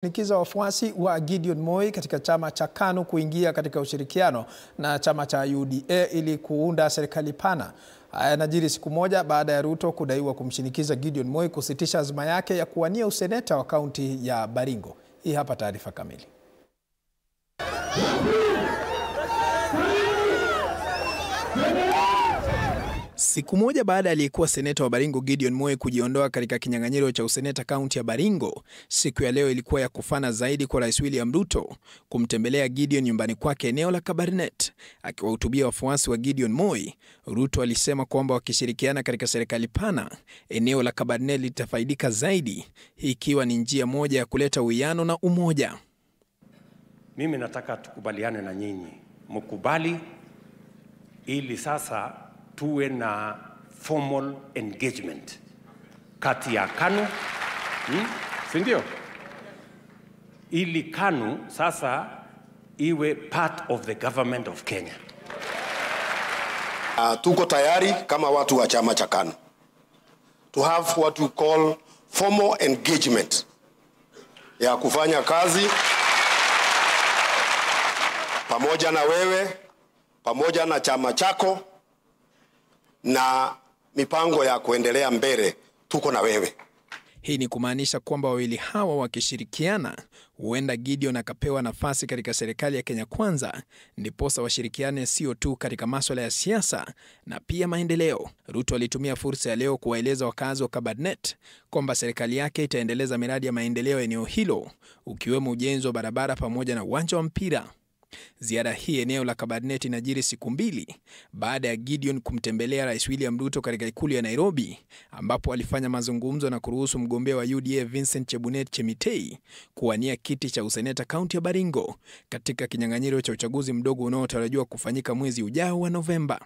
Nikiza wafuasi wa Gideon Moi katika chama cha KANU kuingia katika ushirikiano na chama cha UDA ili kuunda serikali pana. Haya yanajiri siku moja baada ya Ruto kudaiwa kumshinikiza Gideon Moi kusitisha azma yake ya kuwania useneta wa kaunti ya Baringo. Hii hapa taarifa kamili. Siku moja baada ya aliyekuwa seneta wa Baringo Gideon Moi kujiondoa katika kinyang'anyiro cha useneta kaunti ya Baringo, siku ya leo ilikuwa ya kufana zaidi kwa Rais William Ruto kumtembelea Gideon nyumbani kwake eneo la Kabarnet. Akiwahutubia wafuasi wa Gideon Moi, Ruto alisema kwamba wakishirikiana katika serikali pana, eneo la Kabarnet litafaidika zaidi, hii ikiwa ni njia moja ya kuleta uwiano na umoja. Mimi nataka tukubaliane na nyinyi, mkubali ili sasa tuwe na formal engagement kati ya KANU, si ndio? Ili KANU sasa iwe part of the government of Kenya. Tuko tayari kama watu wa chama cha KANU to have what we call formal engagement ya kufanya kazi pamoja na wewe, pamoja na chama chako, na mipango ya kuendelea mbele tuko na wewe. Hii ni kumaanisha kwamba wawili hawa wakishirikiana, huenda Gideon akapewa nafasi katika serikali ya Kenya Kwanza, ndiposa washirikiane sio tu katika masuala ya siasa na pia maendeleo. Ruto alitumia fursa ya leo kuwaeleza wakazi wa Kabarnet kwamba serikali yake itaendeleza miradi ya maendeleo eneo hilo, ukiwemo ujenzi wa barabara pamoja na uwanja wa mpira. Ziara hii eneo la Kabarnet inajiri siku mbili baada ya Gideon kumtembelea Rais William Ruto katika ikulu ya Nairobi, ambapo alifanya mazungumzo na kuruhusu mgombea wa UDA Vincent Chebunet Chemitei kuwania kiti cha useneta kaunti ya Baringo katika kinyang'anyiro cha uchaguzi mdogo unaotarajiwa kufanyika mwezi ujao wa Novemba.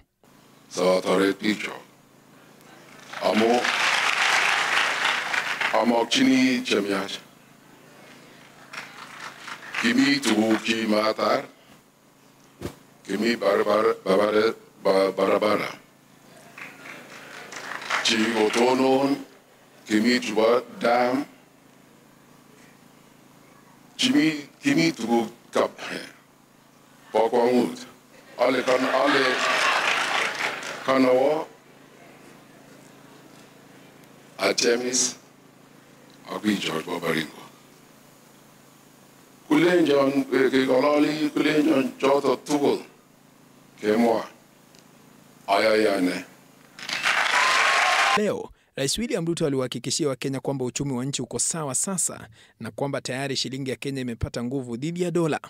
Kimi barabara chi otonon kimi chuba dam kimi tu kap pokwangut ale kanawa atemis abi George Baringo kulenjon kekololi kulenjon choto tugul kemwa ayayane. Leo Rais William Ruto aliwahakikishia Wakenya kwamba uchumi wa nchi uko sawa sasa na kwamba tayari shilingi ya Kenya imepata nguvu dhidi ya dola.